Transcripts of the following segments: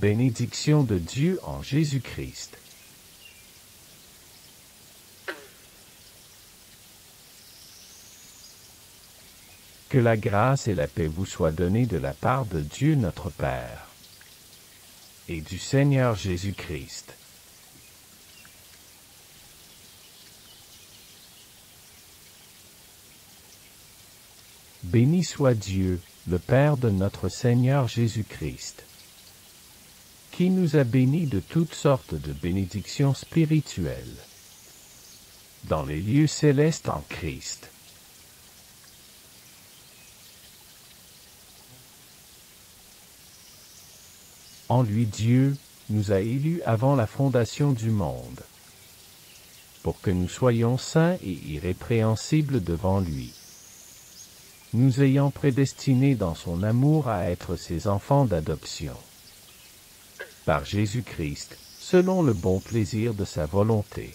Bénédiction de Dieu en Jésus-Christ. Que la grâce et la paix vous soient données de la part de Dieu notre Père et du Seigneur Jésus-Christ. Béni soit Dieu, le Père de notre Seigneur Jésus-Christ, qui nous a bénis de toutes sortes de bénédictions spirituelles dans les lieux célestes en Christ. En lui Dieu nous a élus avant la fondation du monde, pour que nous soyons saints et irrépréhensibles devant lui, nous ayant prédestinés dans son amour à être ses enfants d'adoption, par Jésus-Christ, selon le bon plaisir de sa volonté,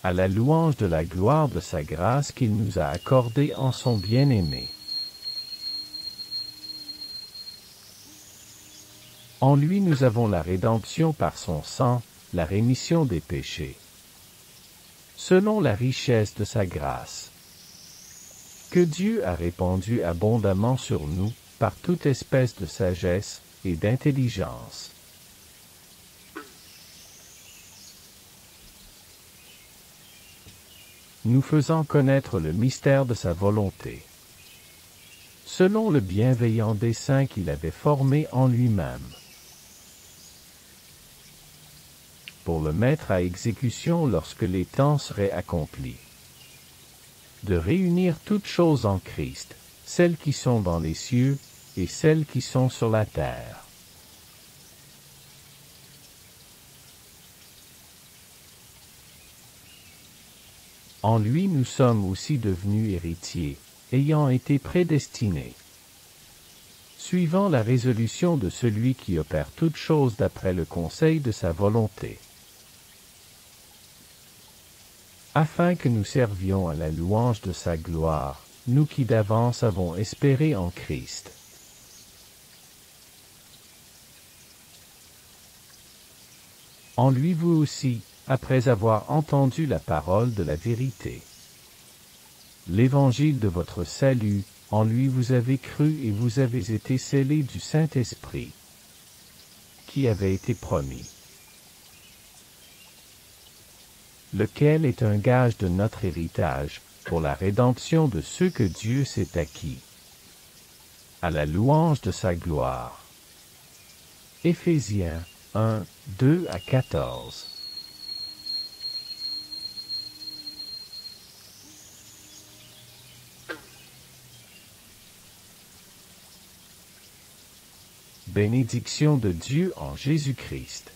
à la louange de la gloire de sa grâce qu'il nous a accordée en son bien-aimé. En lui nous avons la rédemption par son sang, la rémission des péchés, selon la richesse de sa grâce, que Dieu a répandue abondamment sur nous, par toute espèce de sagesse et d'intelligence. Nous faisant connaître le mystère de sa volonté, selon le bienveillant dessein qu'il avait formé en lui-même, pour le mettre à exécution lorsque les temps seraient accomplis, de réunir toutes choses en Christ, celles qui sont dans les cieux et celles qui sont sur la terre. En lui nous sommes aussi devenus héritiers, ayant été prédestinés, suivant la résolution de celui qui opère toutes choses d'après le conseil de sa volonté, afin que nous servions à la louange de sa gloire, nous qui d'avance avons espéré en Christ. En lui vous aussi, après avoir entendu la parole de la vérité, l'évangile de votre salut, en lui vous avez cru et vous avez été scellés du Saint-Esprit, qui avait été promis, lequel est un gage de notre héritage, pour la rédemption de ceux que Dieu s'est acquis, à la louange de sa gloire. Éphésiens 1, 2 à 14. Bénédiction de Dieu en Jésus-Christ.